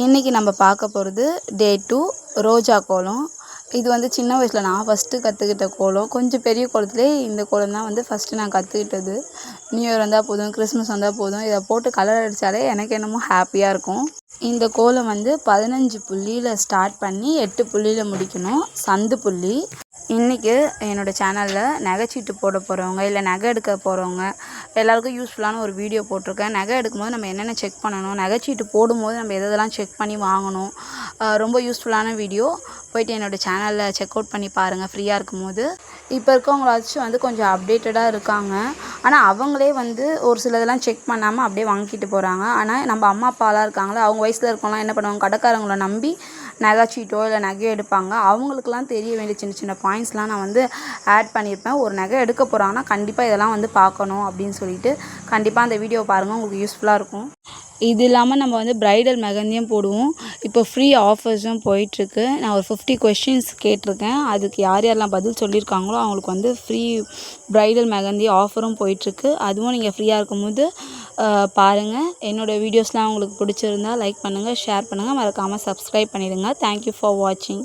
இன்றைக்கி நம்ம பார்க்க போகிறது டே 2 ரோஜா கோலம். இது வந்து சின்ன வயசில் நான் ஃபஸ்ட்டு கற்றுக்கிட்ட கோலம். கொஞ்சம் பெரிய கோலத்துலேயே இந்த கோலம் தான் வந்து ஃபஸ்ட்டு நான் கற்றுக்கிட்டது. நியூ இயர் வந்தால் போதும், கிறிஸ்மஸ் வந்தால் போதும், இதை போட்டு கலர் அடித்தாலே எனக்கு என்னமோ ஹாப்பியாக இருக்கும். இந்த கோலம் வந்து 15 புள்ளியில் ஸ்டார்ட் பண்ணி 8 புள்ளியில் முடிக்கணும், சந்து புள்ளி. இன்றைக்கி என்னோடய சேனலில் நகைச்சீட்டு போட போகிறவங்க இல்லை நகை எடுக்க போகிறவங்க எல்லாருக்கும் யூஸ்ஃபுல்லான ஒரு வீடியோ போட்டிருக்கேன். நகை எடுக்கும்போது நம்ம என்னென்ன செக் பண்ணணும், நகைச்சீட்டு போடும்போது நம்ம எதெல்லாம் செக் பண்ணி வாங்கணும், ரொம்ப யூஸ்ஃபுல்லான வீடியோ. போய்ட்டு என்னோடய சேனலில் செக் அவுட் பண்ணி பாருங்கள் ஃப்ரீயாக இருக்கும்போது. இப்போ இருக்கவங்களாச்சும் வந்து கொஞ்சம் அப்டேட்டடாக இருக்காங்க. ஆனால் அவங்களே வந்து ஒரு சிலதெல்லாம் செக் பண்ணாமல் அப்படியே வாங்கிட்டு போகிறாங்க. ஆனால் நம்ம அம்மா அப்பாலாம் இருக்காங்களே, அவங்க வயசில் இருக்கவங்களாம் என்ன பண்ணுவாங்க, கடைக்காரங்கள நம்பி நகைச்சீட்டோ இல்லை நகையோ எடுப்பாங்க. அவங்களுக்குலாம் தெரிய வேண்டிய சின்ன சின்ன பாயிண்ட்ஸ்லாம் நான் வந்து ஆட் பண்ணியிருப்பேன். ஒரு நகை எடுக்க போகிறாங்கன்னா கண்டிப்பாக இதெல்லாம் வந்து பார்க்கணும் அப்படின்னு சொல்லிட்டு கண்டிப்பாக அந்த வீடியோ பாருங்கள், உங்களுக்கு யூஸ்ஃபுல்லாக இருக்கும். இது இல்லாமல் நம்ம வந்து ப்ரைடல் மெஹந்தியும் போடுவோம். இப்போ ஃப்ரீ ஆஃபர்ஸும் போயிட்டுருக்கு. நான் ஒரு 50 கொஸ்டின்ஸ் கேட்டிருக்கேன். அதுக்கு யார் யாரெல்லாம் பதில் சொல்லியிருக்காங்களோ அவங்களுக்கு வந்து ஃப்ரீ ப்ரைடல் மெஹந்தி ஆஃபரும் போயிட்டுருக்கு. அதுவும் நீங்கள் ஃப்ரீயாக இருக்கும்போது பாருங்கள். என்னோடய வீடியோஸ்லாம் உங்களுக்கு பிடிச்சிருந்தா லைக் பண்ணுங்கள், ஷேர் பண்ணுங்கள், மறக்காமல் சப்ஸ்கிரைப் பண்ணிடுங்க. தேங்க்யூ ஃபார் வாட்சிங்.